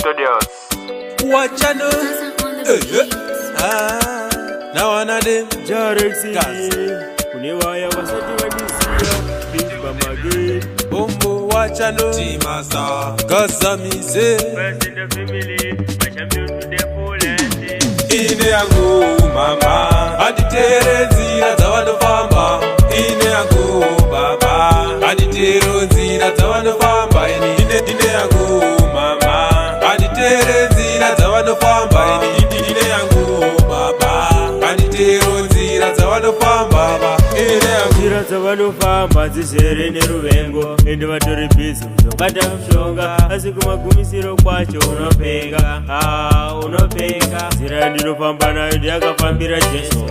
Studios. What channel? Now another Jarexi Kuniwaya wasati wadisia Bimba magi Bombo what channel? T-Master Kazamize First in the family My champion to the fullest Ine yangu mama Aditere nzira zawanofamba Ine yangu baba Aditero nzira zawanofamba Ine yangu mama Aditere nzira zawanofamba Ine yangu baba Aditero nzira zawanofamba Ine yangu Nzira zawanofamba zisere neruvengo Ende vatori bizi kuzobata mshonga Asi kumagumisiro kwacho unopenga Unopenga Nzira ndinofamba nayo ndiyakafambira Jesu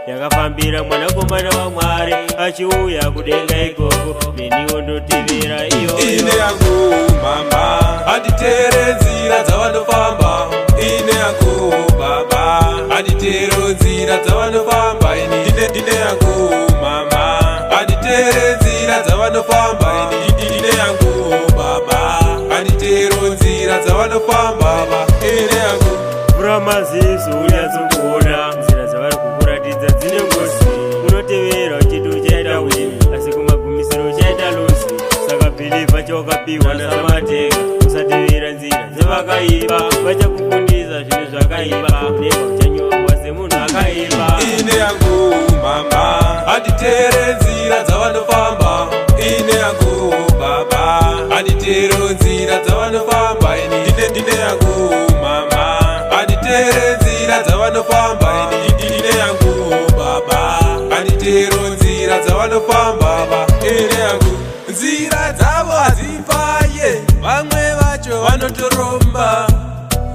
Yakafambira mwanakomana wa Mwari achiuya kudenga ikoko Meniwo ndotivira iyo Ine yangu mama Aditere nzira zawanofamba Ine yangu baba Aditero nzira zawanofamba Ine yangu mama Aditere nzira zawanofamba Ine yangu baba Aditero nzira zawanofamba Ine yangu Uramazisu unyazunguna Nzira zavari kukuratidza dzine ngozi Unotevera uchiti uchaita wini Asi kumagumisiro uchaita lusi Saka bhiliva chawakapiwa nasamateka Usatevera nzira dzevakaipa Vachakufundisa zvinhu zvakaipa Neva uchanyorwa semunhu akaipa Ine yangu mama Aditere nzira zawanofamba Ine yangu baba Aditero nzira zawanofamba Ine yangu mama Aditere nzira zawanofamba Ine yangu baba Aditero nzira zawanofamba Ine yangu nzira dzavo hazifaye Vamwe vacho vanotoromba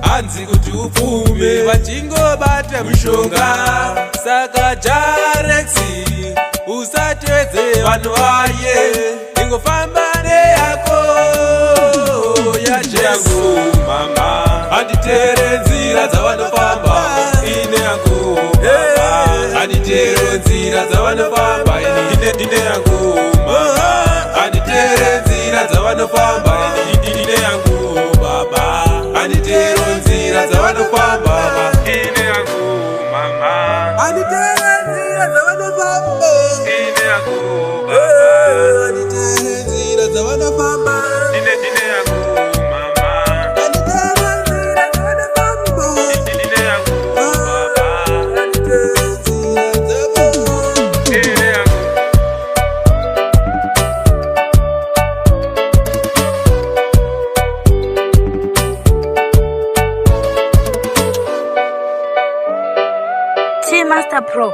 Hanzi kuti upfume vachingobata mushonga Saka Jarexi usatedze vanhu vaye Ingofamba neyako ya Jesu mama Aditere nzira zavanofamba Ine yangu baba Aditere nzira zavanofamba Ine yangu mama Aditere nzira zavanofamba Ine yangu baba Aditero nzira zawanofamba Ine yangu mama Aditero nzira zawanofamba Ine yangu baba Aditero nzira zawanofamba Ine yangu mama Aditero nzira zawanofamba Ine yangu baba Aditero nzira zawanofamba Ine yangu T-Master Pro.